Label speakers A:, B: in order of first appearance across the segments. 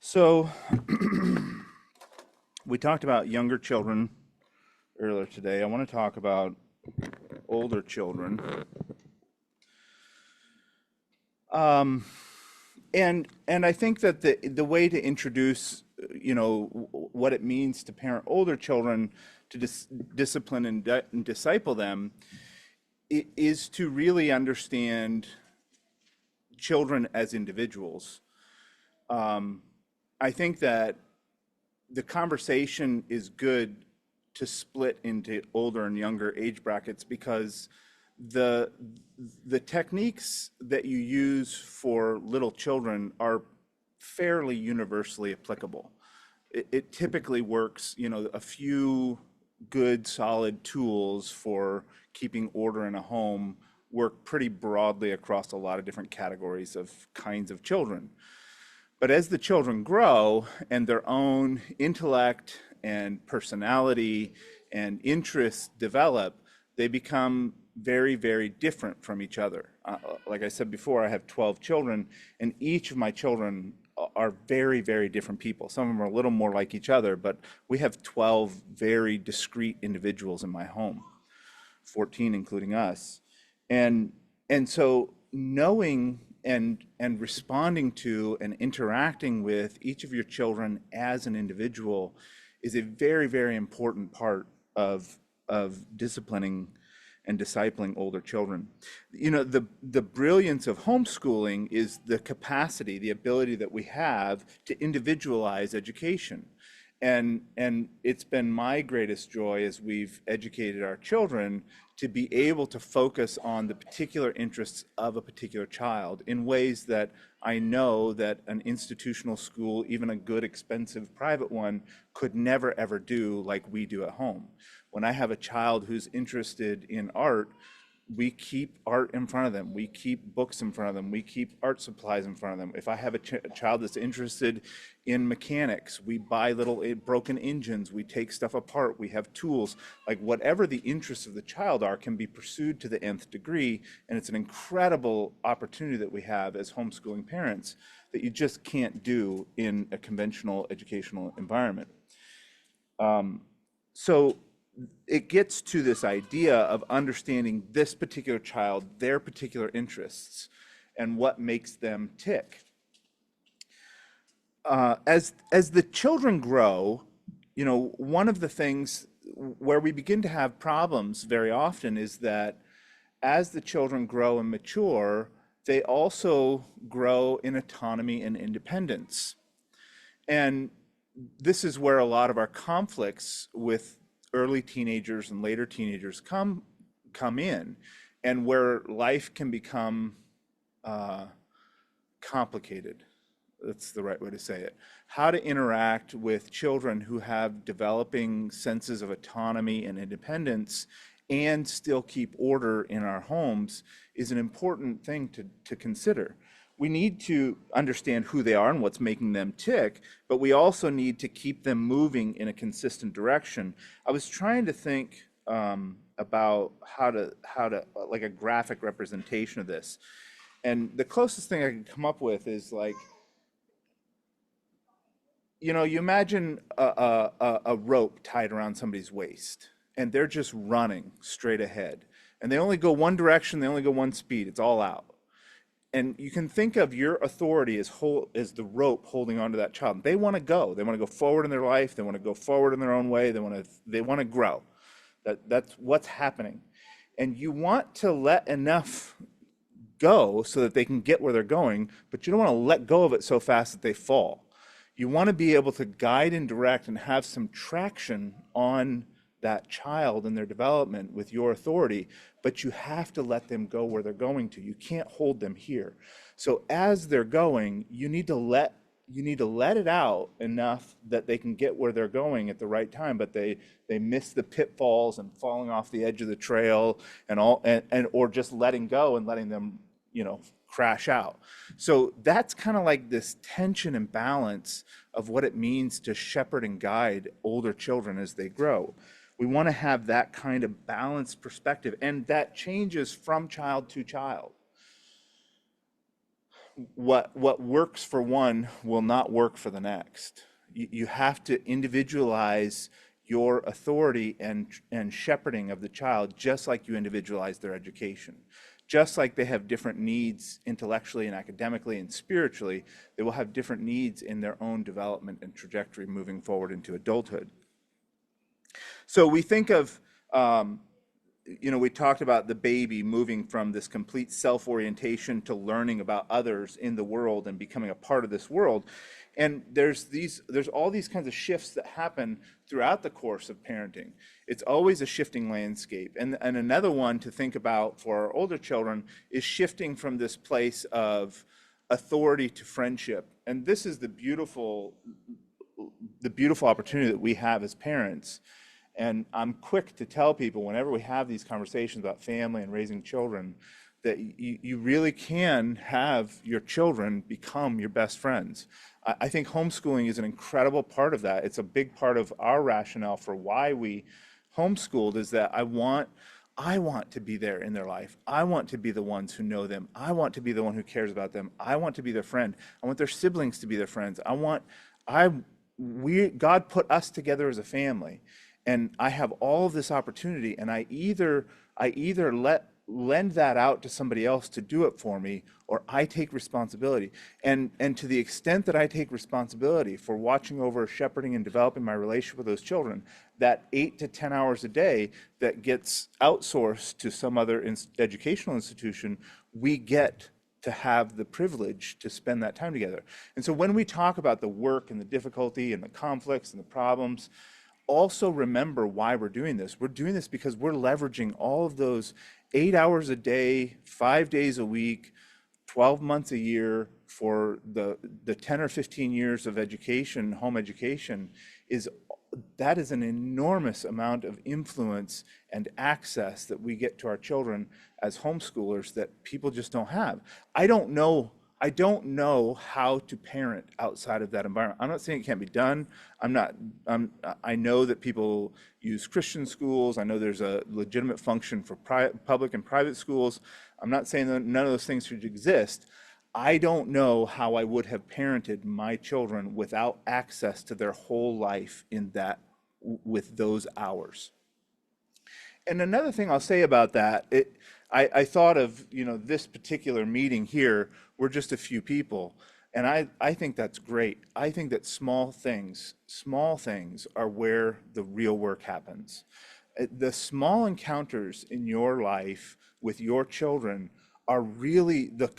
A: So we talked about younger children earlier today. I want to talk about older children. Um, and I think that the way to introduce, what it means to parent older children, to discipline and disciple them, is to really understand children as individuals. Um, I think that the conversation is good to split into older and younger age brackets because the the techniques that you use for little children are fairly universally applicable. It typically works, a few good solid tools for keeping order in a home work pretty broadly across a lot of different categories of kinds of children. But as the children grow and their own intellect and personality and interests develop, they become very, very different from each other. Like I said before, I have 12 children, and each of my children are very, very different people. Some of them are a little more like each other, but we have 12 very discrete individuals in my home, 14 including us. And and so knowing and responding to and interacting with each of your children as an individual is a very, very important part of disciplining and discipling older children. The brilliance of homeschooling is the capacity, the ability that we have to individualize education. And it's been my greatest joy as we've educated our children to be able to focus on the particular interests of a particular child in ways that I know that an institutional school, even a good expensive private one, could never ever do like we do at home. When I have a child who's interested in art, we keep art in front of them. We keep books in front of them. We keep art supplies in front of them. If I have a child that's interested in mechanics, we buy little broken engines. We take stuff apart. We have tools. Like whatever the interests of the child are can be pursued to the nth degree. And it's an incredible opportunity that we have as homeschooling parents that you just can't do in a conventional educational environment. So it gets to this idea of understanding this particular child, their particular interests, and what makes them tick. As the children grow, one of the things where we begin to have problems very often is that as the children grow and mature, they also grow in autonomy and independence. And this is where a lot of our conflicts with early teenagers and later teenagers come in, and where life can become complicated. That's the right way to say it. How to interact with children who have developing senses of autonomy and independence and still keep order in our homes is an important thing to consider. We need to understand who they are and what's making them tick, but we also need to keep them moving in a consistent direction. I was trying to think about how to like a graphic representation of this, and the closest thing I can come up with is like, you imagine a rope tied around somebody's waist, and they're just running straight ahead, and they only go one direction, they only go one speed, it's all out. And you can think of your authority as the rope holding onto that child. They want to go. They want to go forward in their life. They want to go forward in their own way. They want to grow. That's what's happening. And you want to let enough go so that they can get where they're going, but you don't want to let go of it so fast that they fall. You want to be able to guide and direct and have some traction on that child and their development with your authority, but you have to let them go where they're going to. You can't hold them here. So as they're going, you need to let it out enough that they can get where they're going at the right time, but they miss the pitfalls and falling off the edge of the trail and or just letting go and letting them, crash out. So that's kind of like this tension and balance of what it means to shepherd and guide older children as they grow. We want to have that kind of balanced perspective, and that changes from child to child. what works for one will not work for the next. You have to individualize your authority and shepherding of the child just like you individualize their education. Just like they have different needs intellectually and academically and spiritually, they will have different needs in their own development and trajectory moving forward into adulthood. So we think of, we talked about the baby moving from this complete self-orientation to learning about others in the world and becoming a part of this world. And there's all these kinds of shifts that happen throughout the course of parenting. It's always a shifting landscape. And another one to think about for our older children is shifting from this place of authority to friendship. And this is the beautiful opportunity that we have as parents. And I'm quick to tell people whenever we have these conversations about family and raising children that you really can have your children become your best friends. I think homeschooling is an incredible part of that. It's a big part of our rationale for why we homeschooled is that I want to be there in their life. I want to be the ones who know them. I want to be the one who cares about them. I want to be their friend. I want their siblings to be their friends. God put us together as a family. And I have all of this opportunity, and I either lend that out to somebody else to do it for me, or I take responsibility. And to the extent that I take responsibility for watching over, shepherding, and developing my relationship with those children, that 8 to 10 hours a day that gets outsourced to some other educational institution, we get to have the privilege to spend that time together. And so when we talk about the work and the difficulty and the conflicts and the problems, also remember why we're doing this. We're doing this because we're leveraging all of those 8 hours a day, 5 days a week, 12 months a year for the 10 or 15 years of education, home education, that is an enormous amount of influence and access that we get to our children as homeschoolers that people just don't have. I don't know how to parent outside of that environment. I'm not saying it can't be done. I know that people use Christian schools. I know there's a legitimate function for public and private schools. I'm not saying that none of those things should exist. I don't know how I would have parented my children without access to their whole life with those hours. And another thing I'll say about that, I thought of, this particular meeting here, we're just a few people. And I think that's great. I think that small things are where the real work happens. The small encounters in your life with your children are really the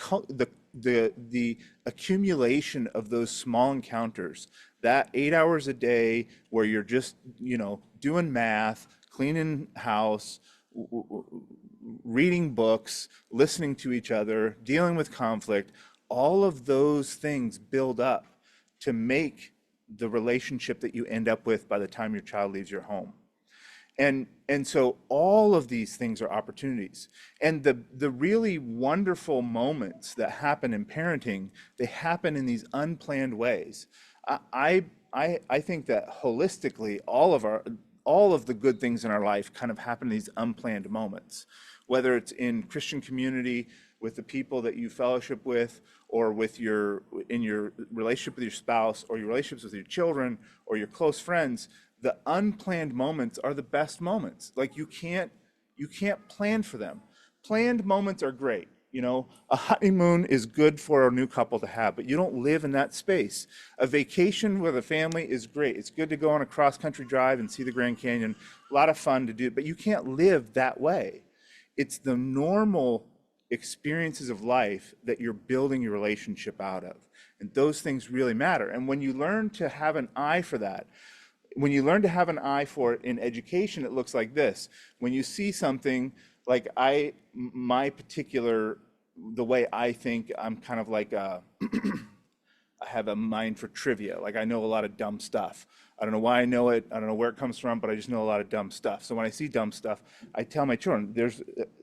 A: accumulation of those small encounters. That 8 hours a day where you're just, doing math, cleaning house, reading books, listening to each other, dealing with conflict, all of those things build up to make the relationship that you end up with by the time your child leaves your home. And so all of these things are opportunities. And the really wonderful moments that happen in parenting, they happen in these unplanned ways. I think that holistically, all of the good things in our life kind of happen in these unplanned moments, whether it's in Christian community, with the people that you fellowship with, or in your relationship with your spouse, or your relationships with your children, or your close friends. The unplanned moments are the best moments. Like you can't plan for them. Planned moments are great. A honeymoon is good for a new couple to have, but you don't live in that space. A vacation with a family is great. It's good to go on a cross-country drive and see the Grand Canyon. A lot of fun to do, but you can't live that way. It's the normal experiences of life that you're building your relationship out of. And those things really matter. And when you learn to have an eye for that, when you learn to have an eye for it in education, it looks like this. When you see something like the way I think, I'm kind of like I have a mind for trivia. Like I know a lot of dumb stuff. I don't know why I know it. I don't know where it comes from, but I just know a lot of dumb stuff. So when I see dumb stuff, I tell my children,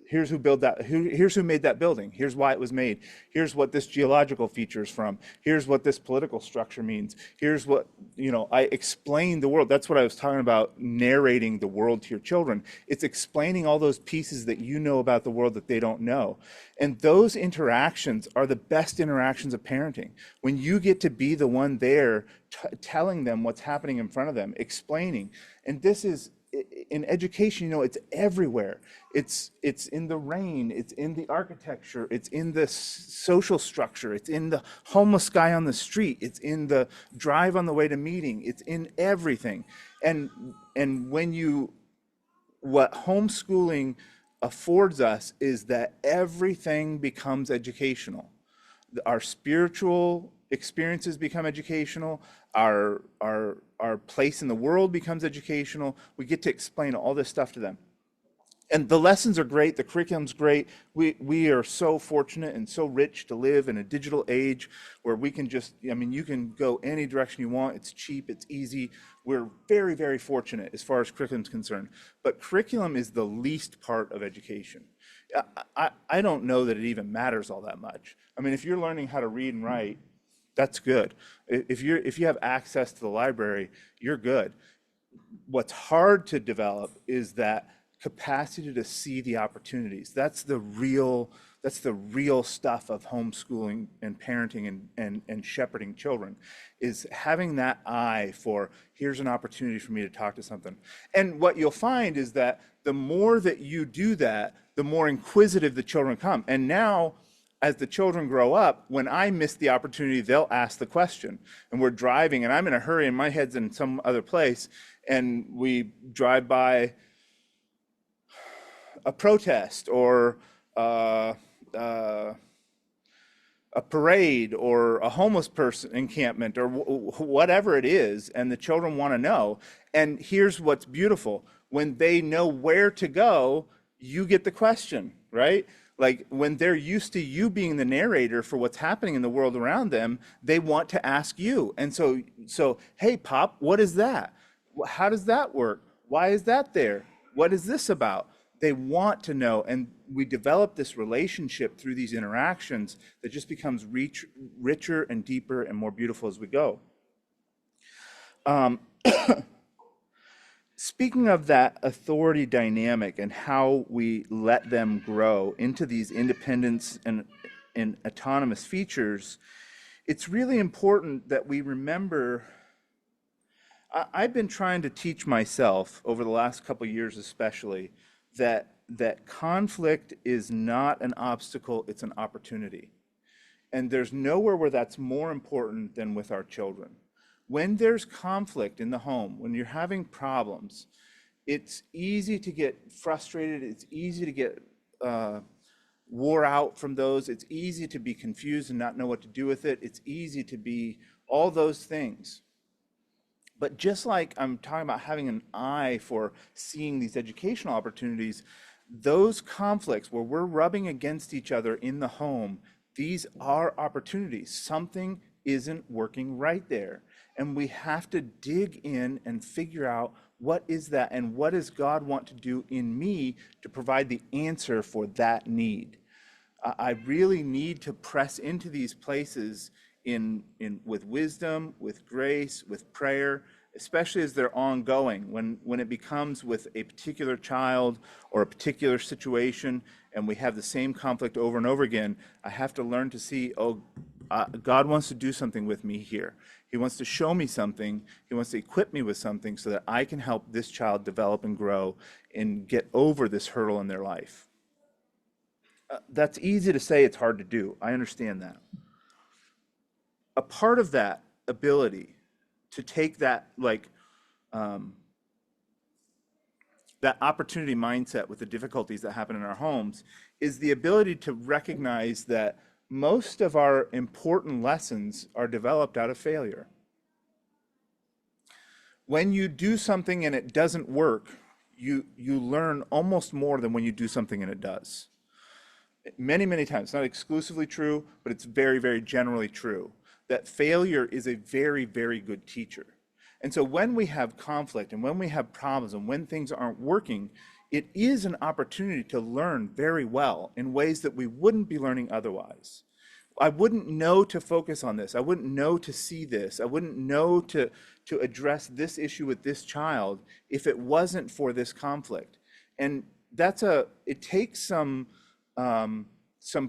A: Here's who built that. Here's who made that building. Here's why it was made. Here's what this geological feature is from. Here's what this political structure means. Here's what, I explain the world. That's what I was talking about, narrating the world to your children. It's explaining all those pieces that you know about the world that they don't know. And those interactions are the best interactions of parenting. When you get to be the one there telling them what's happening in front of them, explaining. And this is, in education, it's everywhere. It's in the rain, it's in the architecture, it's in the social structure, it's in the homeless guy on the street, it's in the drive on the way to meeting, it's in everything. And what homeschooling affords us is that everything becomes educational. Our spiritual experiences become educational. Our place in the world becomes educational. We get to explain all this stuff to them. And the lessons are great. The curriculum's great. We are so fortunate and so rich to live in a digital age where we can you can go any direction you want. It's cheap. It's easy. We're very, very fortunate as far as curriculum's concerned. But curriculum is the least part of education. I don't know that it even matters all that much. If you're learning how to read and write, that's good. If you have access to the library, you're good. What's hard to develop is that capacity to see the opportunities. That's the real stuff of homeschooling and parenting and shepherding children, is having that eye for, here's an opportunity for me to talk to something. And what you'll find is that the more that you do that, the more inquisitive the children come. And now, as the children grow up, when I miss the opportunity, they'll ask the question. And we're driving, and I'm in a hurry, and my head's in some other place, and we drive by a protest or a parade or a homeless person encampment or whatever it is, and the children want to know. And here's what's beautiful. When they know where to go, you get the question, right? Like when they're used to you being the narrator for what's happening in the world around them, they want to ask you. And so, hey, Pop, what is that? How does that work? Why is that there? What is this about? They want to know. And we develop this relationship through these interactions that just becomes richer and deeper and more beautiful as we go. Speaking of that authority dynamic and how we let them grow into these independence and autonomous features, it's really important that we remember. I've been trying to teach myself over the last couple of years especially that conflict is not an obstacle, it's an opportunity. And there's nowhere where that's more important than with our children. When there's conflict in the home, when you're having problems, it's easy to get frustrated, it's easy to get wore out from those, it's easy to be confused and not know what to do with it, it's easy to be all those things. But just like I'm talking about having an eye for seeing these educational opportunities, those conflicts where we're rubbing against each other in the home, these are opportunities. Something isn't working right there. And we have to dig in and figure out what is that and what does God want to do in me to provide the answer for that need. I really need to press into these places with wisdom, with grace, with prayer, especially as they're ongoing. When it becomes with a particular child or a particular situation and we have the same conflict over and over again, I have to learn to see, God wants to do something with me here. He wants to show me something. He wants to equip me with something so that I can help this child develop and grow and get over this hurdle in their life. That's easy to say, it's hard to do. I understand that. A part of that ability to take that that opportunity mindset with the difficulties that happen in our homes is the ability to recognize that most of our important lessons are developed out of failure. When you do something and it doesn't work, you learn almost more than when you do something and it does. Many, many times, it's not exclusively true, but it's very, very generally true, that failure is a very, very good teacher. And so when we have conflict and when we have problems and when things aren't working, it is an opportunity to learn very well in ways that we wouldn't be learning otherwise. I wouldn't know to focus on this. I wouldn't know to see this. I wouldn't know to address this issue with this child if it wasn't for this conflict. And it takes some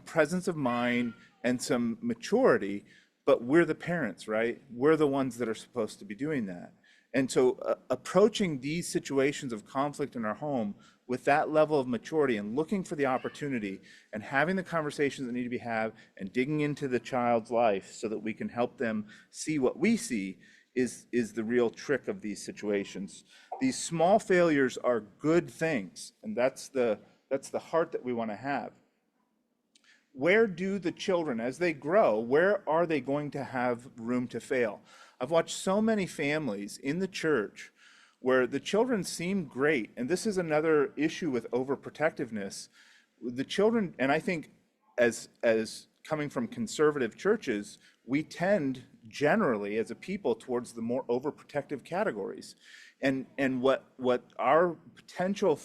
A: presence of mind and some maturity, but we're the parents, right? We're the ones that are supposed to be doing that. And so approaching these situations of conflict in our home with that level of maturity and looking for the opportunity and having the conversations that need to be had and digging into the child's life so that we can help them see what we see is the real trick of these situations. These small failures are good things, and that's the heart that we want to have. Where do the children, as they grow, where are they going to have room to fail? I've watched so many families in the church where the children seem great, and this is another issue with overprotectiveness. The children, and I think as coming from conservative churches, we tend generally as a people towards the more overprotective categories. And what our potential,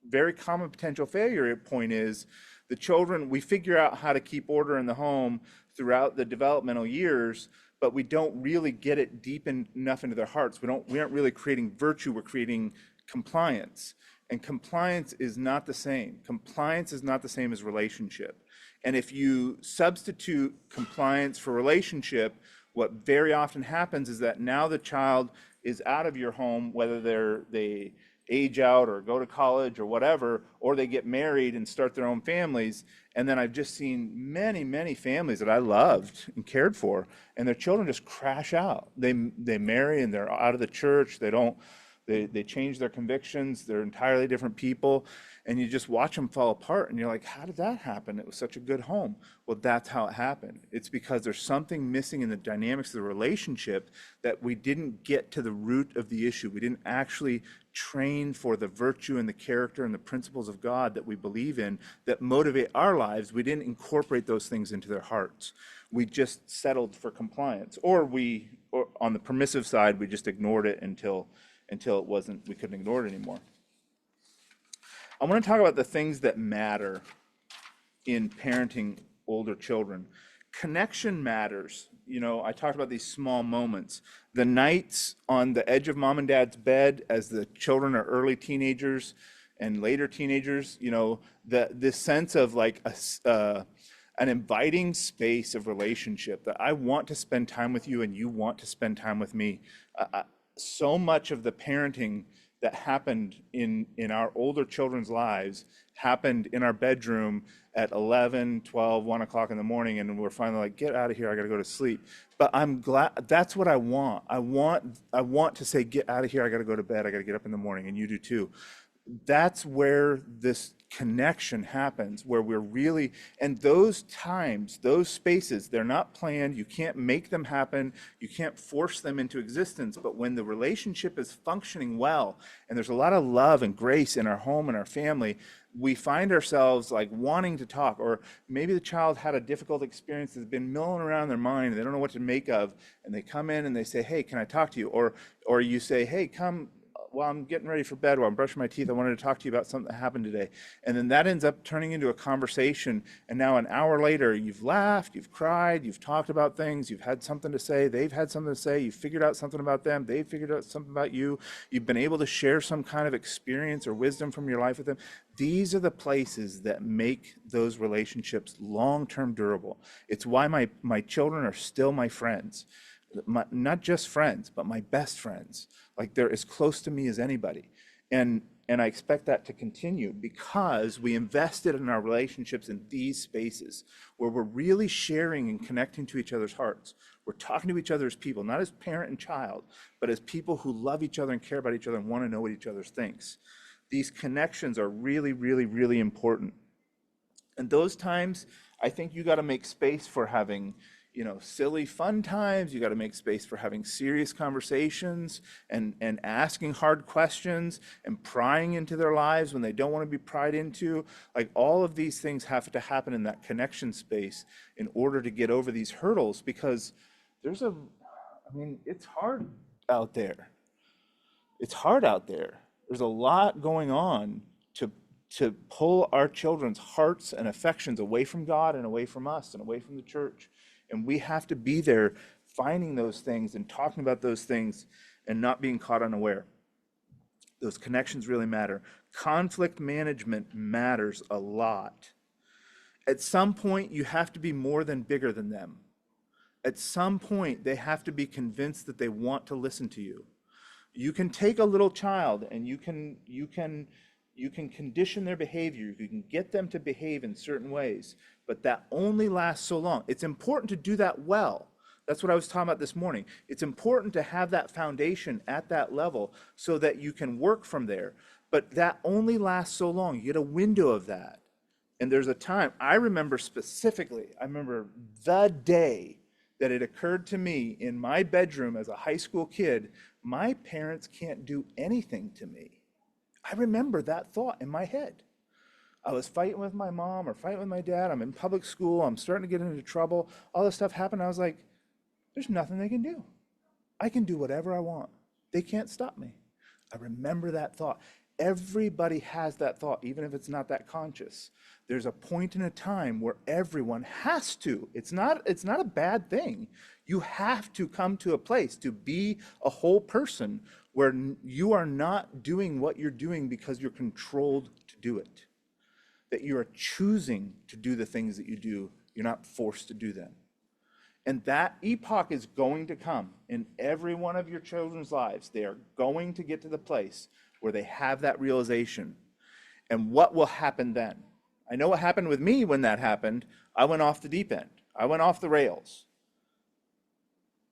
A: very common potential failure point is, the children, we figure out how to keep order in the home throughout the developmental years, but we don't really get it deep enough into their hearts. We aren't really creating virtue, we're creating compliance. And compliance is not the same. Compliance is not the same as relationship. And if you substitute compliance for relationship, what very often happens is that now the child is out of your home, whether they age out or go to college or whatever, or they get married and start their own families. And then I've just seen many, many families that I loved and cared for, and their children just crash out. They marry and they're out of the church. They change their convictions. They're entirely different people. And you just watch them fall apart and you're like, how did that happen? It was such a good home. Well, that's how it happened. It's because there's something missing in the dynamics of the relationship that we didn't get to the root of the issue. We didn't actually train for the virtue and the character and the principles of God that we believe in that motivate our lives. We didn't incorporate those things into their hearts. We just settled for compliance, or on the permissive side, we just ignored it until we couldn't ignore it anymore. I want to talk about the things that matter in parenting older children. Connection matters. I talked about these small moments. The nights on the edge of mom and dad's bed as the children are early teenagers and later teenagers, this sense of like an inviting space of relationship that I want to spend time with you and you want to spend time with me. So much of the parenting that happened in our older children's lives happened in our bedroom at 11, 12, 1 o'clock in the morning, and we're finally like, get out of here, I gotta go to sleep. But I'm glad, that's what I want. I want to say, get out of here, I gotta go to bed, I gotta get up in the morning, and you do too. That's where this connection happens, where we're really, and those times, those spaces, they're not planned. You can't make them happen. You can't force them into existence. But when the relationship is functioning well, and there's a lot of love and grace in our home and our family, we find ourselves like wanting to talk. Or maybe the child had a difficult experience that's been milling around in their mind and they don't know what to make of, and they come in and they say, hey, can I talk to you? Or you say, hey, come, while I'm getting ready for bed, while I'm brushing my teeth, I wanted to talk to you about something that happened today. And then that ends up turning into a conversation. And now an hour later, you've laughed, you've cried, you've talked about things, you've had something to say, they've had something to say, you've figured out something about them, they've figured out something about you, you've been able to share some kind of experience or wisdom from your life with them. These are the places that make those relationships long-term durable. It's why my children are still my friends. Not just friends, but my best friends. Like they're as close to me as anybody. And I expect that to continue because we invested in our relationships in these spaces where we're really sharing and connecting to each other's hearts. We're talking to each other as people, not as parent and child, but as people who love each other and care about each other and want to know what each other thinks. These connections are really, really, really important. And those times, I think you got to make space for having silly fun times. You got to make space for having serious conversations and asking hard questions and prying into their lives when they don't want to be pried into. Like all of these things have to happen in that connection space in order to get over these hurdles, because it's hard out there. It's hard out there. There's a lot going on to to pull our children's hearts and affections away from God and away from us and away from the church. And we have to be there finding those things and talking about those things and not being caught unaware. Those connections really matter. Conflict management matters a lot. At some point, you have to be more than bigger than them. At some point, they have to be convinced that they want to listen to you. You can take a little child and you can condition their behavior. You can get them to behave in certain ways, but that only lasts so long. It's important to do that well. That's what I was talking about this morning. It's important to have that foundation at that level so that you can work from there. But that only lasts so long. You get a window of that. And there's a time, I remember specifically, I remember the day that it occurred to me in my bedroom as a high school kid, my parents can't do anything to me. I remember that thought in my head. I was fighting with my mom or fighting with my dad. I'm in public school. I'm starting to get into trouble. All this stuff happened. I was like, there's nothing they can do. I can do whatever I want. They can't stop me. I remember that thought. Everybody has that thought, even if it's not that conscious. There's a point in a time where everyone has to. It's not a bad thing. You have to come to a place to be a whole person where you are not doing what you're doing because you're controlled to do it. That you are choosing to do the things that you do. You're not forced to do them. And that epoch is going to come in every one of your children's lives. They are going to get to the place where they have that realization. And what will happen then? I know what happened with me when that happened. I went off the deep end. I went off the rails.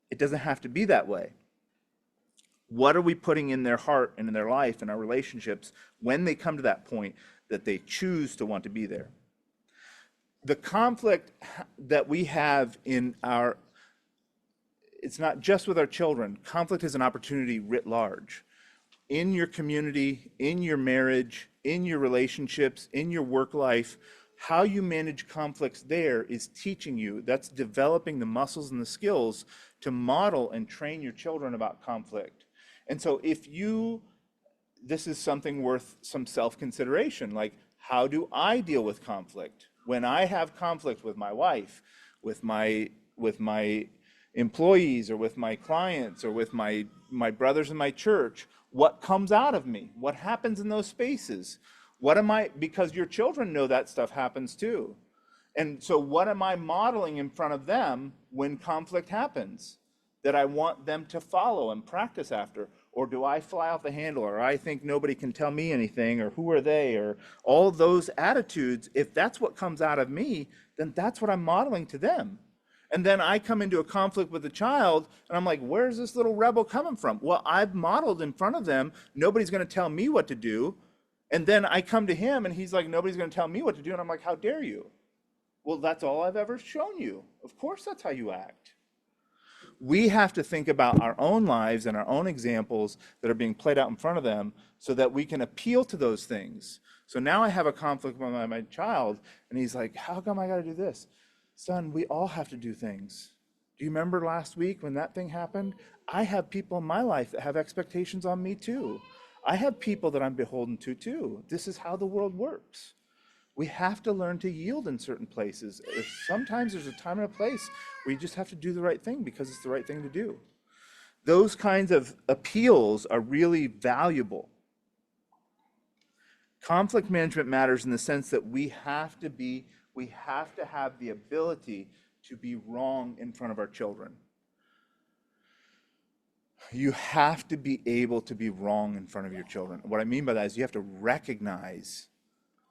A: It doesn't have to be that way. What are we putting in their heart and in their life and our relationships when they come to that point that they choose to want to be there? The conflict that we have it's not just with our children. Conflict is an opportunity writ large. In your community, in your marriage, in your relationships, in your work life, how you manage conflicts there is teaching you. That's developing the muscles and the skills to model and train your children about conflict. And so this is something worth some self-consideration, like how do I deal with conflict? When I have conflict with my wife, with my employees, or with my clients, or with my brothers in my church, what comes out of me? What happens in those spaces? Because your children know that stuff happens too. And so what am I modeling in front of them when conflict happens that I want them to follow and practice after? Or do I fly off the handle, or I think nobody can tell me anything, or who are they, or all those attitudes? If that's what comes out of me, then that's what I'm modeling to them. And then I come into a conflict with a child, and I'm like, where's this little rebel coming from? Well, I've modeled in front of them, nobody's going to tell me what to do. And then I come to him, and he's like, nobody's going to tell me what to do. And I'm like, how dare you? Well, that's all I've ever shown you. Of course that's how you act. We have to think about our own lives and our own examples that are being played out in front of them so that we can appeal to those things. So now I have a conflict with my child, and he's like, how come I got to do this? Son, we all have to do things. Do you remember last week when that thing happened? I have people in my life that have expectations on me too. I have people that I'm beholden to too. This is how the world works. We have to learn to yield in certain places. Sometimes there's a time and a place where you just have to do the right thing because it's the right thing to do. Those kinds of appeals are really valuable. Conflict management matters in the sense that we have to have the ability to be wrong in front of our children. You have to be able to be wrong in front of your children. What I mean by that is you have to recognize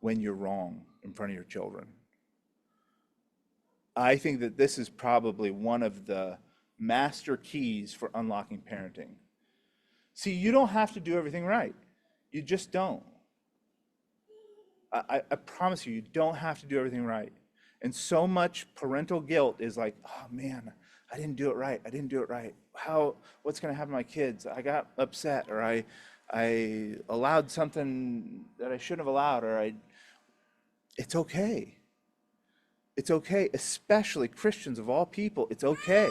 A: when you're wrong in front of your children. I think that this is probably one of the master keys for unlocking parenting. See, you don't have to do everything right. You just don't. I promise you, you don't have to do everything right. And so much parental guilt is like, oh man, I didn't do it right. I didn't do it right. What's going to happen to my kids? I got upset, or I allowed something that I shouldn't have allowed, it's okay. It's okay, especially Christians of all people. It's okay.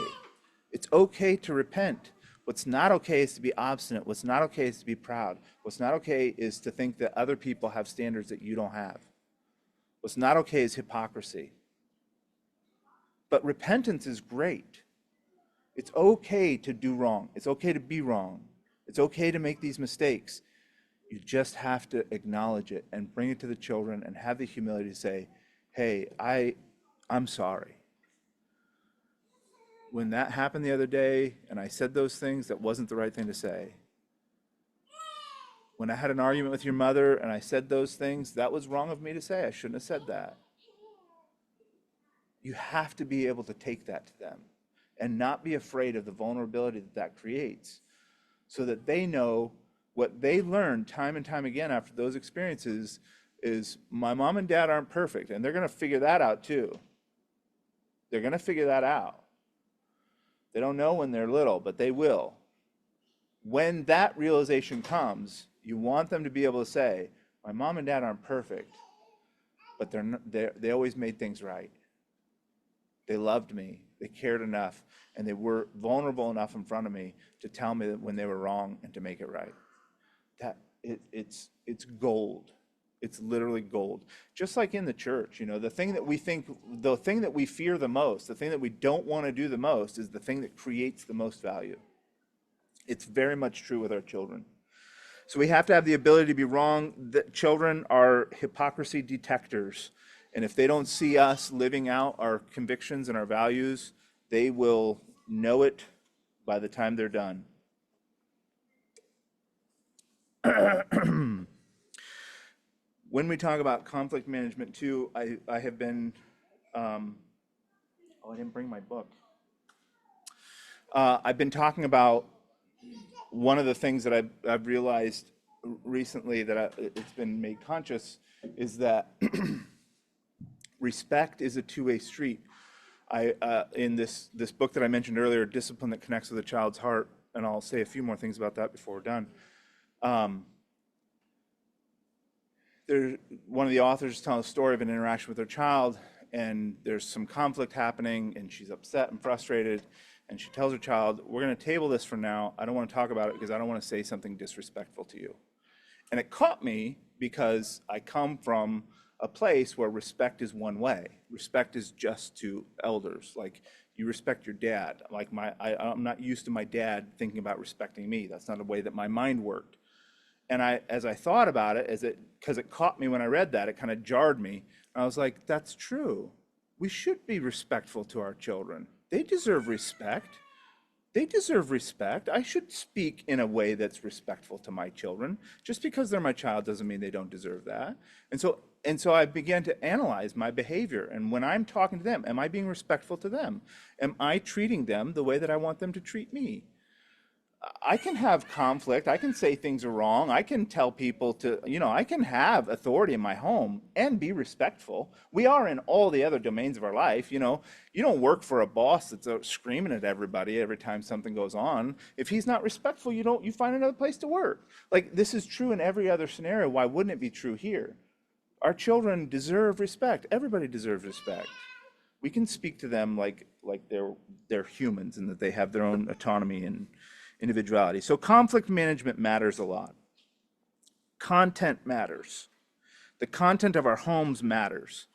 A: It's okay to repent. What's not okay is to be obstinate. What's not okay is to be proud. What's not okay is to think that other people have standards that you don't have. What's not okay is hypocrisy. But repentance is great. It's okay to do wrong. It's okay to be wrong. It's okay to make these mistakes. You just have to acknowledge it and bring it to the children and have the humility to say, hey, I'm sorry. When that happened the other day and I said those things, that wasn't the right thing to say. When I had an argument with your mother and I said those things, that was wrong of me to say. I shouldn't have said that. You have to be able to take that to them and not be afraid of the vulnerability that that creates, so that they know what they learned time and time again after those experiences is my mom and dad aren't perfect, and they're going to figure that out too. They're going to figure that out. They don't know when they're little, but they will. When that realization comes, you want them to be able to say, my mom and dad aren't perfect, but they always made things right. They loved me, they cared enough, and they were vulnerable enough in front of me to tell me that when they were wrong and to make it right. It's gold. It's literally gold. Just like in the church, the thing that we fear the most, the thing that we don't want to do the most is the thing that creates the most value. It's very much true with our children. So we have to have the ability to be wrong. The children are hypocrisy detectors. And if they don't see us living out our convictions and our values, they will know it by the time they're done. When we talk about conflict management too, I have been, I didn't bring my book. I've been talking about one of the things that I've realized recently that it's been made conscious is that respect is a two-way street. In this book that I mentioned earlier, Discipline That Connects with a Child's Heart, and I'll say a few more things about that before we're done. One of the authors is telling a story of an interaction with her child, and there's some conflict happening, and she's upset and frustrated, and she tells her child, we're going to table this for now. I don't want to talk about it because I don't want to say something disrespectful to you. And it caught me because I come from a place where respect is one way. Respect is just to elders. Like, you respect your dad. Like, I'm not used to my dad thinking about respecting me. That's not the way that my mind worked. And as I thought about it, because it caught me when I read that, it kind of jarred me. I was like, that's true. We should be respectful to our children. They deserve respect. They deserve respect. I should speak in a way that's respectful to my children. Just because they're my child doesn't mean they don't deserve that. And so I began to analyze my behavior. And when I'm talking to them, am I being respectful to them? Am I treating them the way that I want them to treat me? I can have conflict. I can say things are wrong. I can tell people I can have authority in my home and be respectful. We are in all the other domains of our life. You don't work for a boss that's screaming at everybody every time something goes on. If he's not respectful, you find another place to work. Like, this is true in every other scenario. Why wouldn't it be true here? Our children deserve respect. Everybody deserves respect. We can speak to them like they're humans and that they have their own autonomy and individuality. So conflict management matters a lot. Content matters. The content of our homes matters.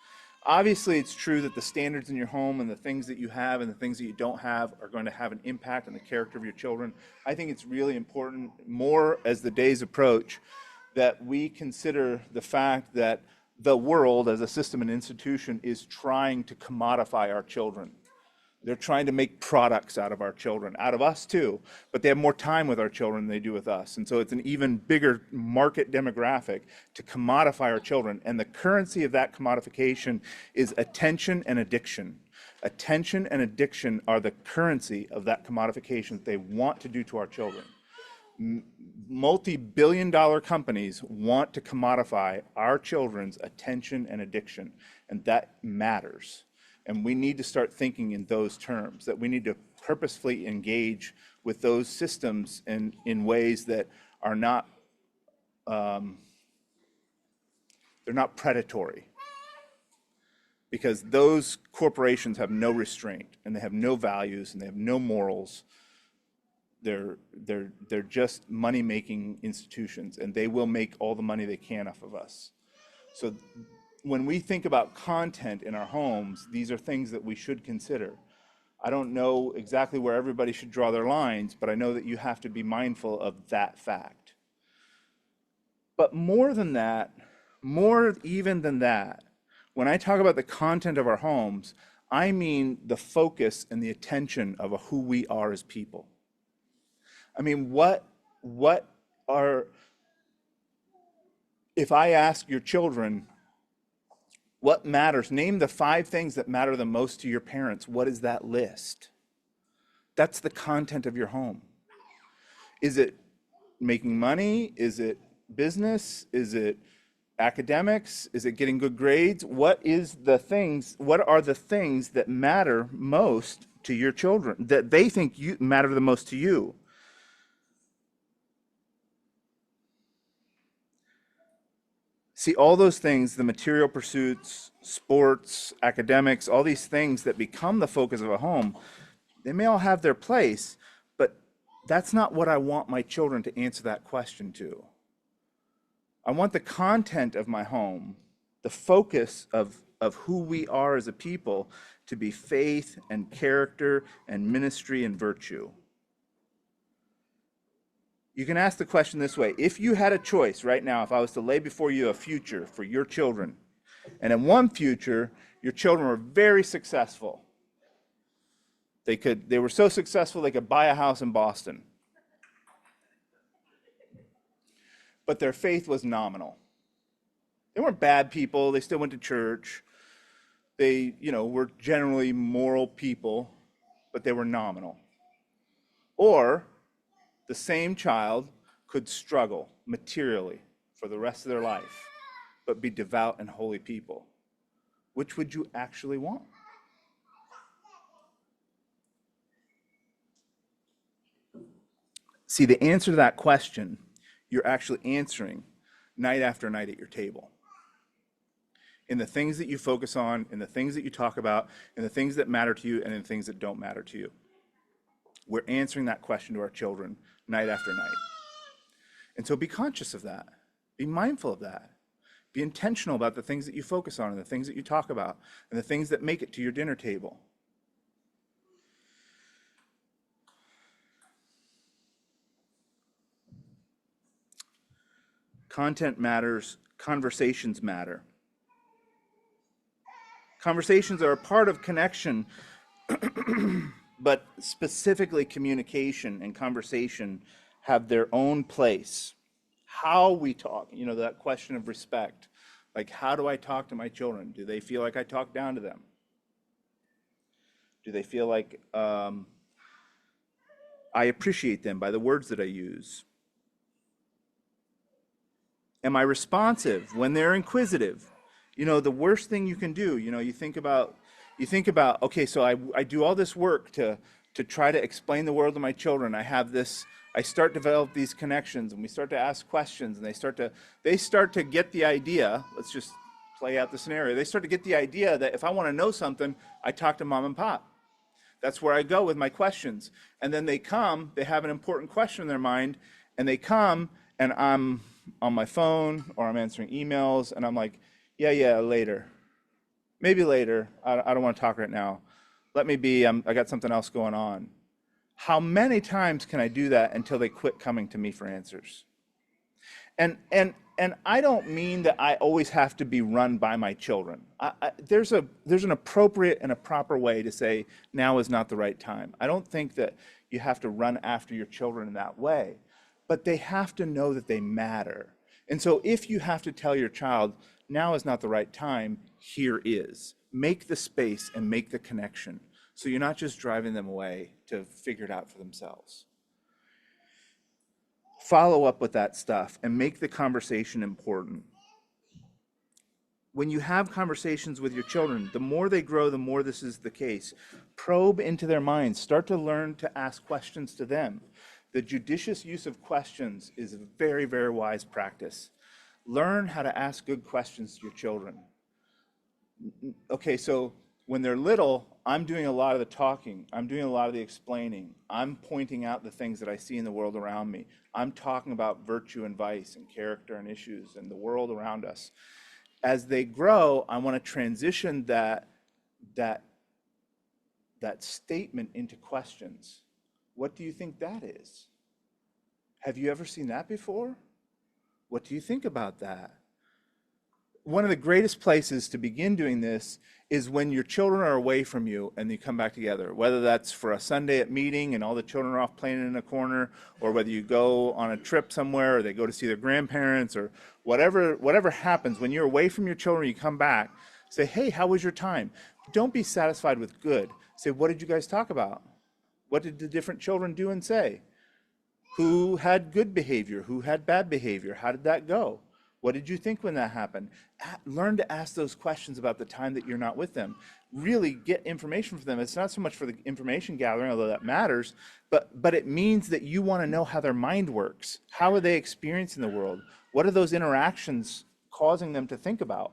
A: Obviously, it's true that the standards in your home and the things that you have and the things that you don't have are going to have an impact on the character of your children. I think it's really important, more as the days approach, that we consider the fact that the world as a system and institution is trying to commodify our children. They're trying to make products out of our children, out of us too, but they have more time with our children than they do with us. And so it's an even bigger market demographic to commodify our children. And the currency of that commodification is attention and addiction. Attention and addiction are the currency of that commodification that they want to do to our children. Multi-billion-dollar companies want to commodify our children's attention and addiction, and that matters. And we need to start thinking in those terms, that we need to purposefully engage with those systems in ways that are not, they're not predatory. Because those corporations have no restraint, and they have no values, and they have no morals. they're just money making institutions, and they will make all the money they can off of us. So when we think about content in our homes, these are things that we should consider. I don't know exactly where everybody should draw their lines, but I know that you have to be mindful of that fact. But more than that, more even than that, when I talk about the content of our homes, I mean the focus and the attention of who we are as people. I mean, what are, if I ask your children, what matters? Name the 5 things that matter the most to your parents. What is that list? That's the content of your home. Is it making money? Is it business? Is it academics? Is it getting good grades? What are the things that matter most to your children, that they think matter the most to you? See, all those things, the material pursuits, sports, academics, all these things that become the focus of a home, they may all have their place, but that's not what I want my children to answer that question to. I want the content of my home, the focus of who we are as a people, to be faith and character and ministry and virtue. You can ask the question this way: if you had a choice right now, if I was to lay before you a future for your children, and in one future, your children were very successful. They were so successful they could buy a house in Boston. But their faith was nominal. They weren't bad people, they still went to church. They, were generally moral people, but they were nominal. Or the same child could struggle materially for the rest of their life, but be devout and holy people. Which would you actually want? See, the answer to that question, you're actually answering night after night at your table. In the things that you focus on, in the things that you talk about, in the things that matter to you, and in the things that don't matter to you. We're answering that question to our children night after night. And so be conscious of that. Be mindful of that. Be intentional about the things that you focus on and the things that you talk about and the things that make it to your dinner table. Content matters. Conversations matter. Conversations are a part of connection, but specifically communication and conversation have their own place. How we talk, that question of respect. Like, how do I talk to my children? Do they feel like I talk down to them? Do they feel like I appreciate them by the words that I use? Am I responsive when they're inquisitive? The worst thing you can do, you think about, okay, so I do all this work to try to explain the world to my children. I start to develop these connections, and we start to ask questions, and they start to get the idea. Let's just play out the scenario. They start to get the idea that if I want to know something, I talk to mom and pop. That's where I go with my questions. And then they have an important question in their mind, and they come, and I'm on my phone or I'm answering emails, and I'm like, yeah, later. Maybe later. I don't want to talk right now. Let me be. I got something else going on. How many times can I do that until they quit coming to me for answers? And I don't mean that I always have to be run by my children. There's an appropriate and a proper way to say now is not the right time. I don't think that you have to run after your children in that way, but they have to know that they matter. And so if you have to tell your child now is not the right time, here is. Make the space and make the connection. So you're not just driving them away to figure it out for themselves. Follow up with that stuff and make the conversation important. When you have conversations with your children, the more they grow, the more this is the case. Probe into their minds. Start to learn to ask questions to them. The judicious use of questions is a very, very wise practice. Learn how to ask good questions to your children. Okay, so When they're little, I'm doing a lot of the talking. I'm doing a lot of the explaining. I'm pointing out the things that I see in the world around me. I'm talking about virtue and vice and character and issues and the world around us. As they grow, I want to transition that that statement into questions. What do you think that is? Have you ever seen that before? What do you think about that? One of the greatest places to begin doing this is when your children are away from you and you come back together, whether that's for a Sunday at meeting and all the children are off playing in a corner, or whether you go on a trip somewhere or they go to see their grandparents, or whatever happens. When you're away from your children, you come back, say, hey, how was your time? Don't be satisfied with good. Say, what did you guys talk about? What did the different children do and say? Who had good behavior? Who had bad behavior? How did that go? What did you think when that happened? Learn to ask those questions about the time that you're not with them. Really get information from them. It's not so much for the information gathering, although that matters, but it means that you want to know how their mind works. How are they experiencing the world? What are those interactions causing them to think about?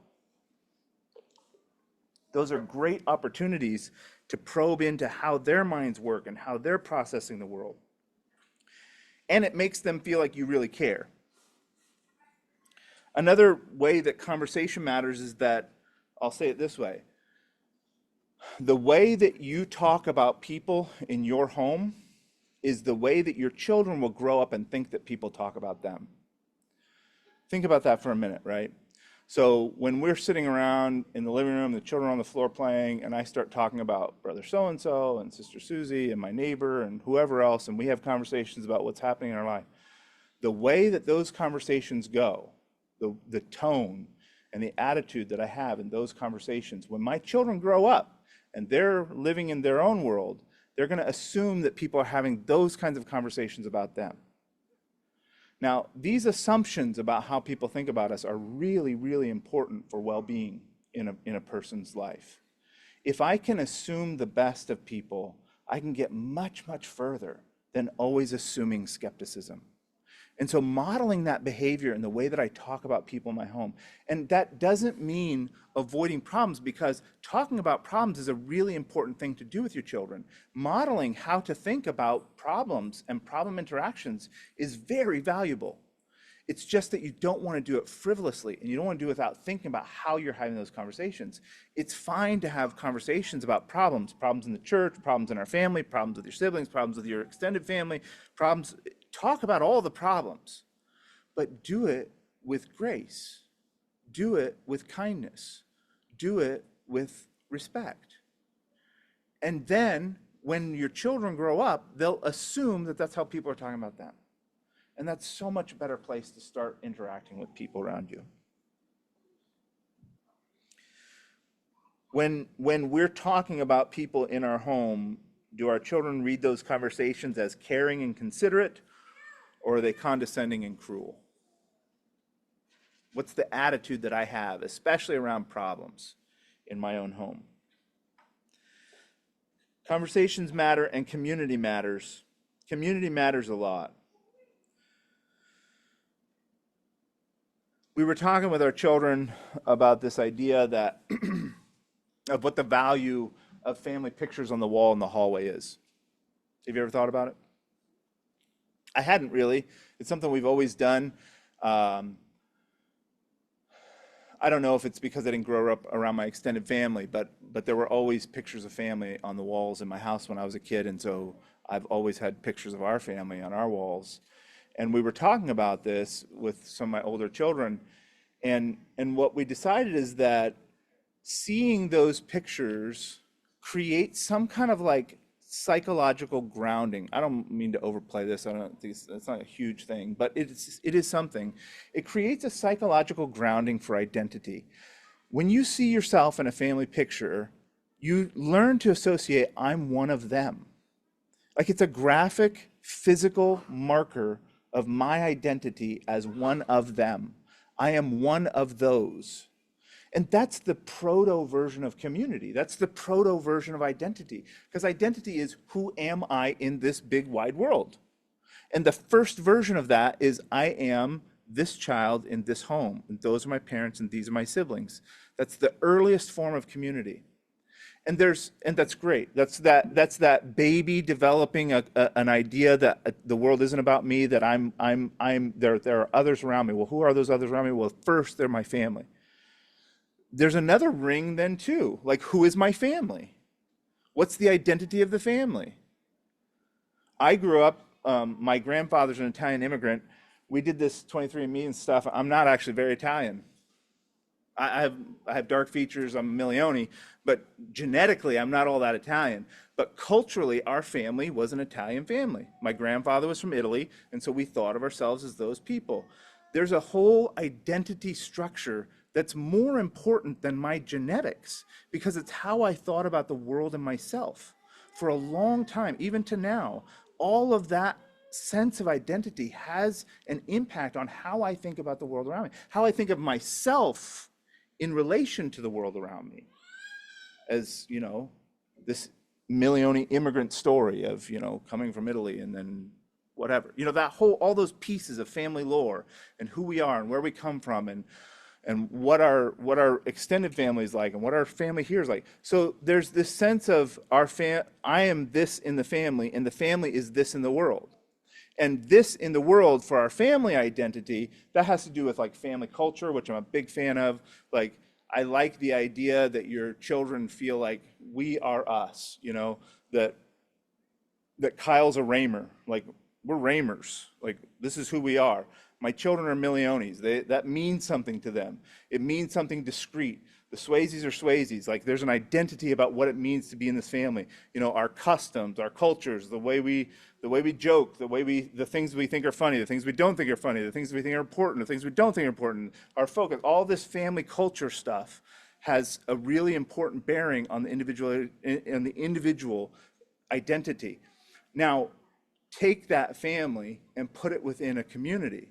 A: Those are great opportunities to probe into how their minds work and how they're processing the world. And it makes them feel like you really care. Another way that conversation matters is that, I'll say it this way, the way that you talk about people in your home is the way that your children will grow up and think that people talk about them. Think about that for a minute, right? So when we're sitting around in the living room, the children are on the floor playing, and I start talking about brother so-and-so and sister Susie and my neighbor and whoever else, and we have conversations about what's happening in our life, the way that those conversations go, the tone and the attitude that I have in those conversations, when my children grow up and they're living in their own world, they're going to assume that people are having those kinds of conversations about them. Now, these assumptions about how people think about us are really, really important for well-being in a person's life. If I can assume the best of people, I can get much, much further than always assuming skepticism. And so modeling that behavior in the way that I talk about people in my home, and that doesn't mean avoiding problems, because talking about problems is a really important thing to do with your children. Modeling how to think about problems and problem interactions is very valuable. It's just that you don't want to do it frivolously, and you don't want to do it without thinking about how you're having those conversations. It's fine to have conversations about problems in the church, problems in our family, problems with your siblings, problems with your extended family, problems. Talk about all the problems, but do it with grace. Do it with kindness. Do it with respect. And then when your children grow up, they'll assume that that's how people are talking about them. And that's so much better place to start interacting with people around you. When we're talking about people in our home, do our children read those conversations as caring and considerate, or are they condescending and cruel? What's the attitude that I have, especially around problems in my own home? Conversations matter and community matters. Community matters a lot. We were talking with our children about this idea that of what the value of family pictures on the wall in the hallway is. Have you ever thought about it? I hadn't really. It's something we've always done. I don't know if it's because I didn't grow up around my extended family, but there were always pictures of family on the walls in my house when I was a kid, and so I've always had pictures of our family on our walls. And we were talking about this with some of my older children, and what we decided is that seeing those pictures creates some kind of like psychological grounding. I don't mean to overplay this. I don't think it's not a huge thing, but it is something. It creates a psychological grounding for identity. When you see yourself in a family picture, you learn to associate, I'm one of them. Like it's a graphic, physical marker of my identity as one of them. I am one of those. And that's the proto version of community. That's the proto version of identity. Because identity is, who am I in this big wide world? And the first version of that is, I am this child in this home. And those are my parents and these are my siblings. That's the earliest form of community. And that's great. That's that baby developing an idea that the world isn't about me, that I'm there are others around me. Well, who are those others around me? Well, first they're my family. There's another ring then too. Like, who is my family? What's the identity of the family? I grew up, my grandfather's an Italian immigrant. We did this 23andMe and stuff. I'm not actually very Italian. I have dark features. I'm a Millioni, but genetically, I'm not all that Italian. But culturally, our family was an Italian family. My grandfather was from Italy, and so we thought of ourselves as those people. There's a whole identity structure that's more important than my genetics because it's how I thought about the world and myself for a long time, even to now. All of that sense of identity has an impact on how I think about the world around me, how I think of myself in relation to the world around me. As this Millioni immigrant story of coming from Italy and then whatever, that whole, all those pieces of family lore and who we are and where we come from, and what our extended family is like and what our family here is like. So there's this sense of I am this in the family, and the family is this in the world. And this in the world for our family identity, that has to do with like family culture, which I'm a big fan of. Like, I like the idea that your children feel like we are us, that Kyle's a Raymer, like we're Raymers, like this is who we are. My children are Millionis. That means something to them. It means something discrete. The Swayzes are Swayzes. Like, there's an identity about what it means to be in this family. Our customs, our cultures, the way we joke, the things we think are funny, the things we don't think are funny, the things we think are important, the things we don't think are important, our focus, all this family culture stuff has a really important bearing on the individual identity. Now, take that family and put it within a community.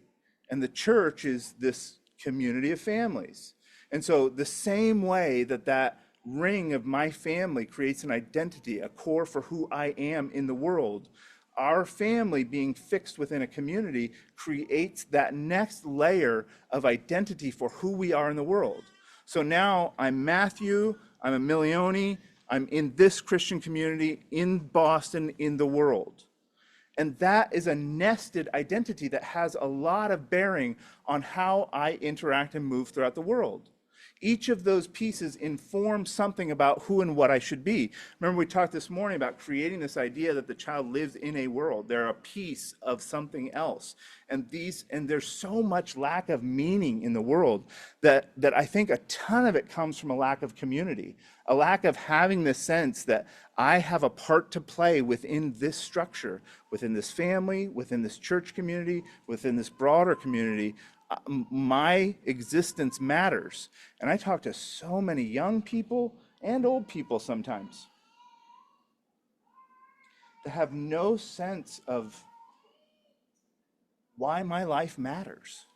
A: And the church is this community of families. And so the same way that ring of my family creates an identity, a core for who I am in the world, our family being fixed within a community creates that next layer of identity for who we are in the world. So now I'm Matthew, I'm a Millioni, I'm in this Christian community in Boston, in the world. And that is a nested identity that has a lot of bearing on how I interact and move throughout the world. Each of those pieces informs something about who and what I should be. Remember, we talked this morning about creating this idea that the child lives in a world. They're a piece of something else. And there's so much lack of meaning in the world that I think a ton of it comes from a lack of community, a lack of having this sense that I have a part to play within this structure, within this family, within this church community, within this broader community. My existence matters. And I talk to so many young people and old people sometimes that have no sense of why my life matters.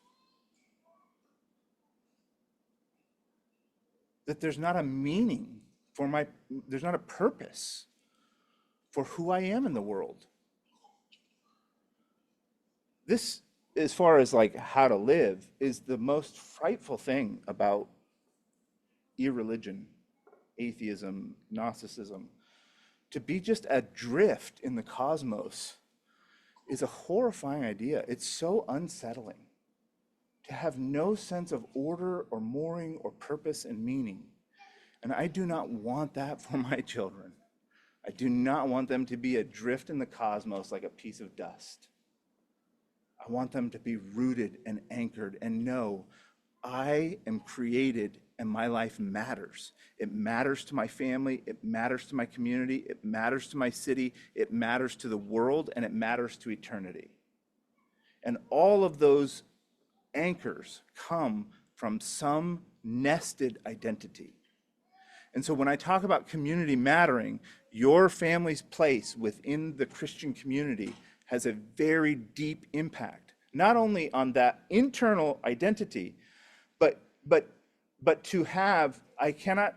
A: That there's not a meaning there's not a purpose for who I am in the world. This, as far as like how to live, is the most frightful thing about irreligion, atheism, Gnosticism. To be just adrift in the cosmos is a horrifying idea. It's so unsettling to have no sense of order or mooring or purpose and meaning. And I do not want that for my children. I do not want them to be adrift in the cosmos like a piece of dust. I want them to be rooted and anchored and know I am created and my life matters. It matters to my family. It matters to my community. It matters to my city. It matters to the world, and it matters to eternity. And all of those anchors come from some nested identity. And so when I talk about community mattering, your family's place within the Christian community has a very deep impact, not only on that internal identity, but to have, I cannot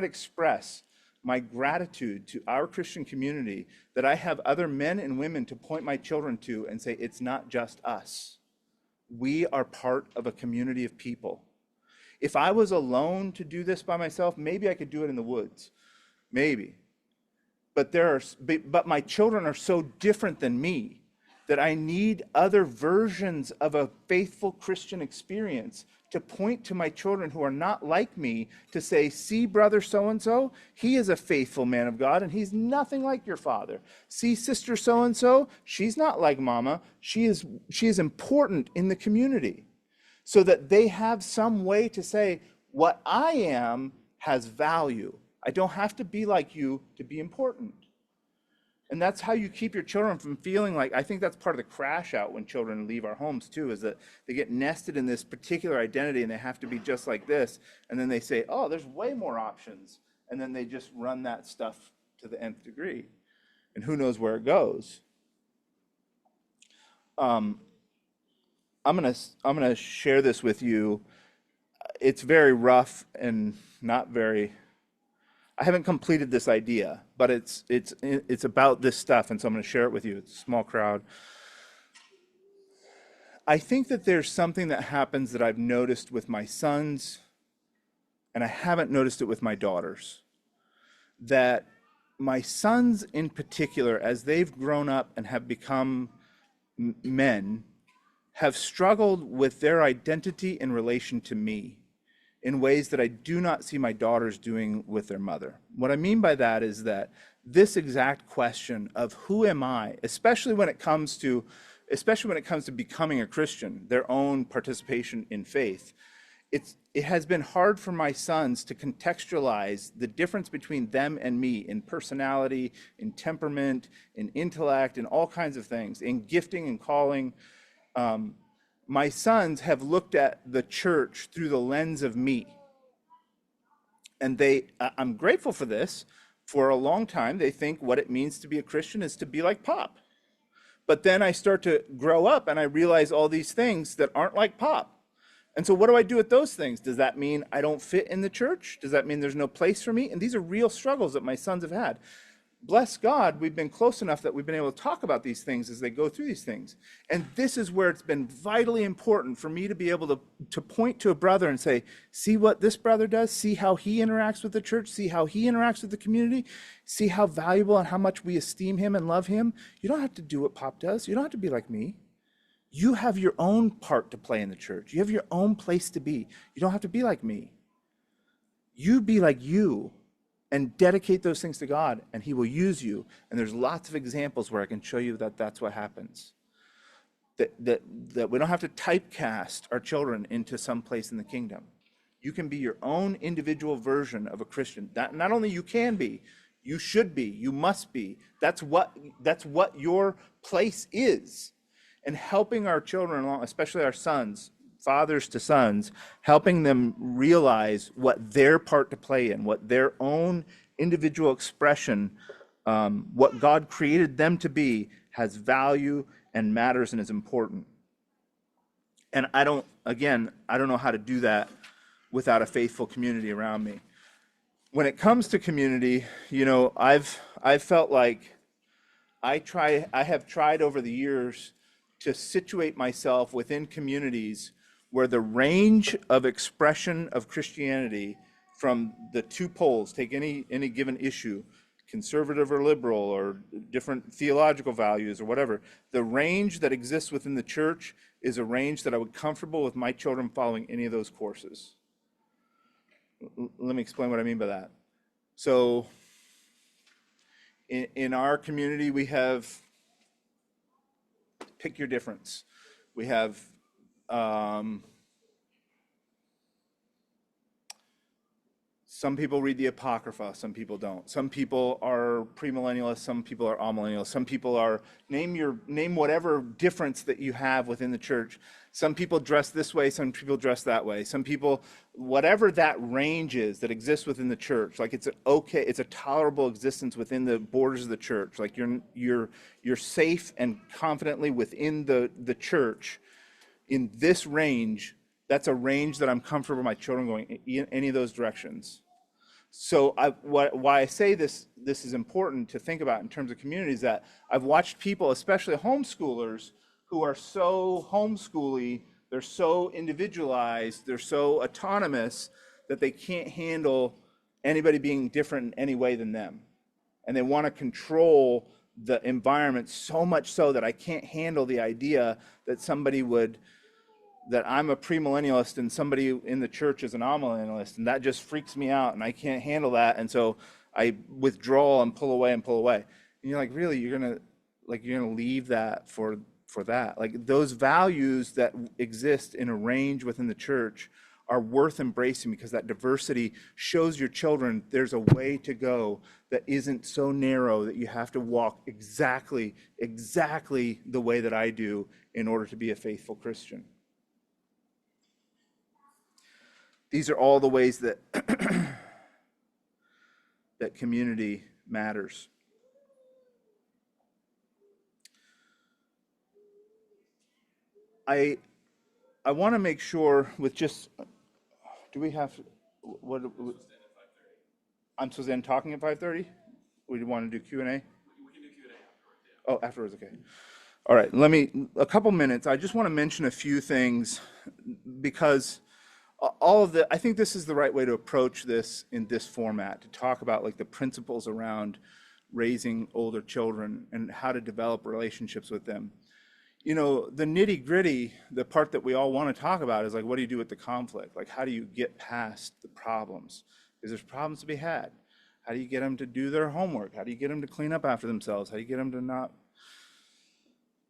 A: express my gratitude to our Christian community that I have other men and women to point my children to and say, it's not just us. We are part of a community of people. If I was alone to do this by myself, maybe I could do it in the woods. maybe. But my children are so different than me that I need other versions of a faithful Christian experience to point to my children who are not like me to say, see, brother so and so, he is a faithful man of God and he's nothing like your father. See, sister so and so, she's not like mama. She is important in the community, so that they have some way to say, what I am has value. I don't have to be like you to be important. And that's how you keep your children from feeling like, I think that's part of the crash out when children leave our homes too, is that they get nested in this particular identity and they have to be just like this. And then they say, oh, there's way more options. And then they just run that stuff to the nth degree. And who knows where it goes. I'm gonna share this with you. It's very rough and not very. I haven't completed this idea, but it's about this stuff, and so I'm going to share it with you. It's a small crowd. I think that there's something that happens that I've noticed with my sons, and I haven't noticed it with my daughters. That my sons in particular, as they've grown up and have become men, have struggled with their identity in relation to me in ways that I do not see my daughters doing with their mother. What I mean by that is that this exact question of who am I, especially when it comes to becoming a Christian, their own participation in faith, it has been hard for my sons to contextualize the difference between them and me in personality, in temperament, in intellect, in all kinds of things, in gifting and calling. My sons have looked at the church through the lens of me. And I'm grateful for this. For a long time, they think what it means to be a Christian is to be like Pop. But then I start to grow up and I realize all these things that aren't like Pop. And so what do I do with those things? Does that mean I don't fit in the church? Does that mean there's no place for me? And these are real struggles that my sons have had. Bless God, we've been close enough that we've been able to talk about these things as they go through these things. And this is where it's been vitally important for me to be able to point to a brother and say, see what this brother does, see how he interacts with the church, see how he interacts with the community, see how valuable and how much we esteem him and love him. You don't have to do what Pop does. You don't have to be like me. You have your own part to play in the church. You have your own place to be. You don't have to be like me. You be like you. And dedicate those things to God, and he will use you. And there's lots of examples where I can show you that that's what happens. That we don't have to typecast our children into some place in the kingdom. You can be your own individual version of a Christian. That not only you can be, you should be, you must be. That's what your place is. And helping our children along, especially our sons, fathers to sons, helping them realize what their part to play in, what their own individual expression, what God created them to be, has value and matters and is important. And I don't know how to do that without a faithful community around me. When it comes to community, I've felt like I have tried over the years to situate myself within communities where the range of expression of Christianity from the two poles, take any given issue, conservative or liberal or different theological values or whatever, the range that exists within the church is a range that I would comfortable with my children following any of those courses. Let me explain what I mean by that. So in our community, we have, pick your difference. We have some people read the Apocrypha, some people don't. Some people are premillennialists, some people are amillennialists, some people are, name whatever difference that you have within the church. Some people dress this way, some people dress that way. Some people, whatever that range is that exists within the church, like it's a tolerable existence within the borders of the church. Like you're safe and confidently within the church in this range. That's a range that I'm comfortable with my children going in any of those directions. So why I say this is important to think about in terms of communities, that I've watched people, especially homeschoolers, who are so homeschooly, they're so individualized, they're so autonomous that they can't handle anybody being different in any way than them. And they want to control the environment so much so that I can't handle the idea that somebody would, that I'm a premillennialist and somebody in the church is an amillennialist, and that just freaks me out, and I can't handle that, and so I withdraw and pull away and pull away. And you're like, really, you're gonna leave that for that? Like, those values that exist in a range within the church are worth embracing, because that diversity shows your children there's a way to go that isn't so narrow that you have to walk exactly the way that I do in order to be a faithful Christian. These are all the ways that that community matters. I want to make sure with just, do we have, what, I'm supposed to end talking at 5:30? We want to do Q&A? We can do Q&A afterwards, yeah. Oh, afterwards, okay. All right, a couple minutes. I just want to mention a few things, because I think this is the right way to approach this in this format, to talk about like the principles around raising older children and how to develop relationships with them. You know, the nitty gritty, the part that we all want to talk about is like, what do you do with the conflict? Like, how do you get past the problems? Because there's problems to be had. How do you get them to do their homework? How do you get them to clean up after themselves? How do you get them to not,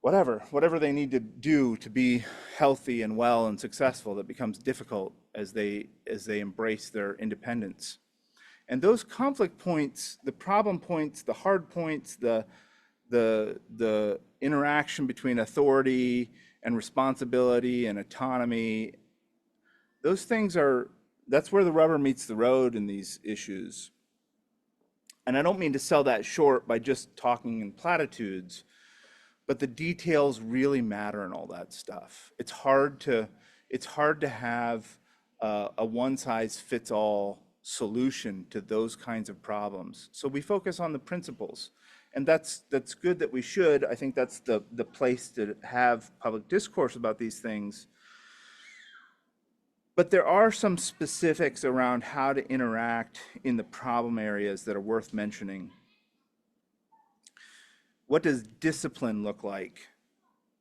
A: whatever they need to do to be healthy and well and successful, that becomes difficult as they embrace their independence. And those conflict points, the problem points, the hard points, the interaction between authority and responsibility and autonomy, those things that's where the rubber meets the road in these issues. And I don't mean to sell that short by just talking in platitudes, but the details really matter in all that stuff. It's hard to have a one-size-fits-all solution to those kinds of problems. So we focus on the principles. And that's good that we should. I think that's the place to have public discourse about these things. But there are some specifics around how to interact in the problem areas that are worth mentioning. What does discipline look like?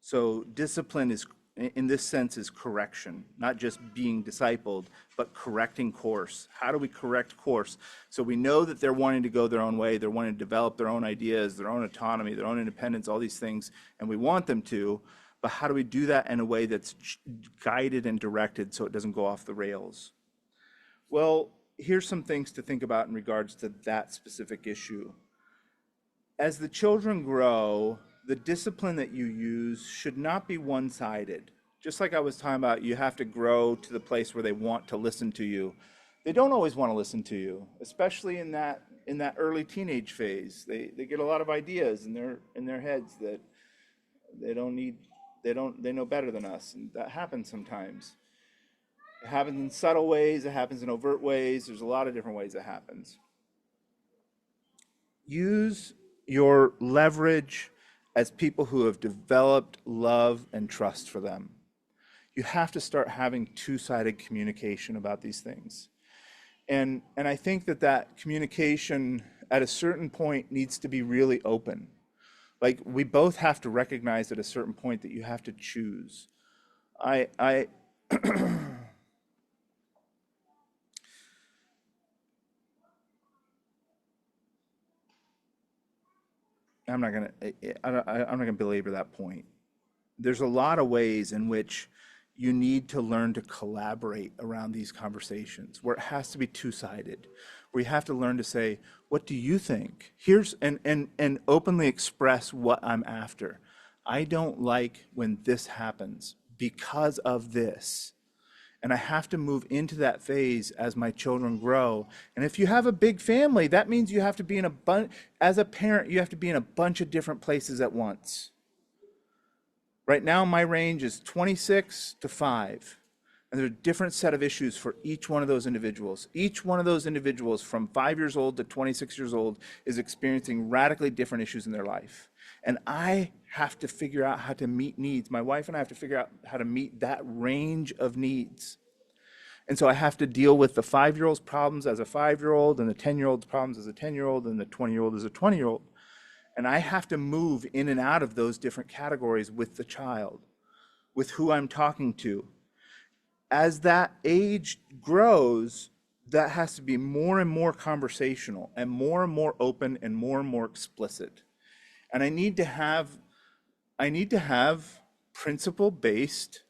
A: So discipline is, in this sense, is correction, not just being discipled, but correcting course. How do we correct course? So we know that they're wanting to go their own way, they're wanting to develop their own ideas, their own autonomy, their own independence, all these things, and we want them to, but how do we do that in a way that's guided and directed so it doesn't go off the rails? Well, here's some things to think about in regards to that specific issue. As the children grow, the discipline that you use should not be one-sided. Just like I was talking about, you have to grow to the place where they want to listen to you. They don't always want to listen to you, especially in that early teenage phase. They get a lot of ideas in their heads that they know better than us, and that happens sometimes. It happens in subtle ways, it happens in overt ways. There's a lot of different ways it happens. Use your leverage as people who have developed love and trust for them. You have to start having two-sided communication about these things. And I think that communication at a certain point needs to be really open. Like, we both have to recognize at a certain point that you have to choose. I'm not gonna belabor that point. There's a lot of ways in which you need to learn to collaborate around these conversations, where it has to be two-sided, where you have to learn to say, what do you think? Here's, and openly express what I'm after. I don't like when this happens because of this. And I have to move into that phase as my children grow. And if you have a big family, that means you have to be in a bunch, as a parent, you have to be in a bunch of different places at once. Right now, my range is 26 to 5. And there's a different set of issues for each one of those individuals. Each one of those individuals from 5 years old to 26 years old is experiencing radically different issues in their life. And I have to figure out how to meet needs. My wife and I have to figure out how to meet that range of needs. And so I have to deal with the 5-year-old's problems as a 5-year-old, and the 10-year-old's problems as a 10-year-old, and the 20-year-old as a 20-year-old. And I have to move in and out of those different categories with the child, with who I'm talking to. As that age grows, that has to be more and more conversational and more open and more explicit. And I need to have principle-based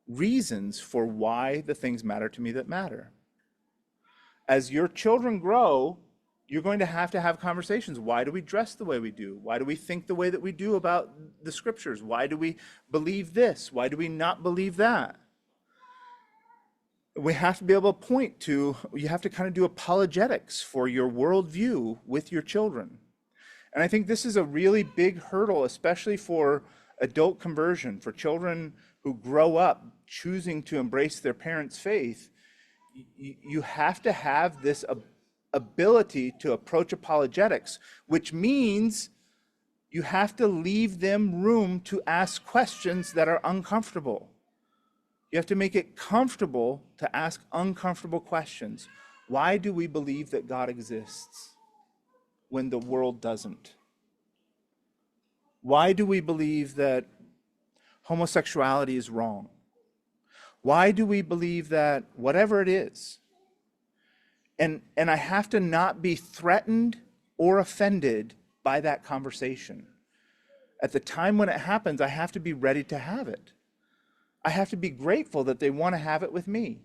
A: reasons for why the things matter to me that matter. As your children grow, you're going to have conversations. Why do we dress the way we do? Why do we think the way that we do about the scriptures? Why do we believe this? Why do we not believe that? We have to be able to point to, you have to kind of do apologetics for your worldview with your children. And I think this is a really big hurdle, especially for adult conversion, for children who grow up choosing to embrace their parents' faith. You have to have this ability to approach apologetics, which means you have to leave them room to ask questions that are uncomfortable. You have to make it comfortable to ask uncomfortable questions. Why do we believe that God exists when the world doesn't? Why do we believe that homosexuality is wrong? Why do we believe that whatever it is? And I have to not be threatened or offended by that conversation. At the time when it happens, I have to be ready to have it. I have to be grateful that they want to have it with me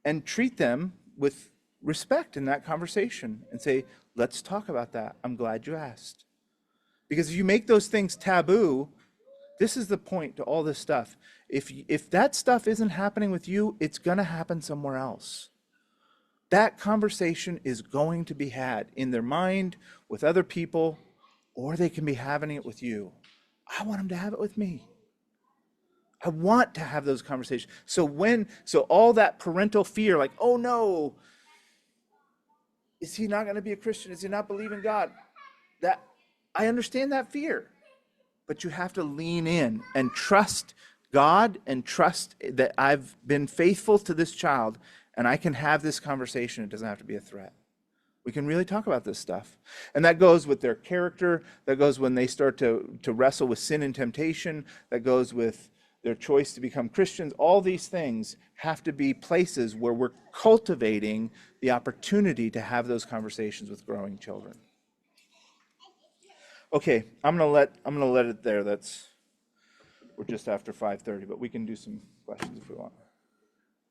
A: and treat them with respect in that conversation and say, let's talk about that. I'm glad you asked. Because if you make those things taboo, this is the point to all this stuff. If that stuff isn't happening with you, it's going to happen somewhere else. That conversation is going to be had in their mind with other people, or they can be having it with you. I want them to have it with me. I want to have those conversations. So all that parental fear, like, oh no, is he not going to be a Christian? Is he not believe in God? That I understand that fear, but you have to lean in and trust God and trust that I've been faithful to this child and I can have this conversation. It doesn't have to be a threat. We can really talk about this stuff. And that goes with their character. That goes when they start to wrestle with sin and temptation. That goes with their choice to become Christians. All these things have to be places where we're cultivating the opportunity to have those conversations with growing children. Okay, I'm gonna let it there. We're just after 5:30, but we can do some questions if we want.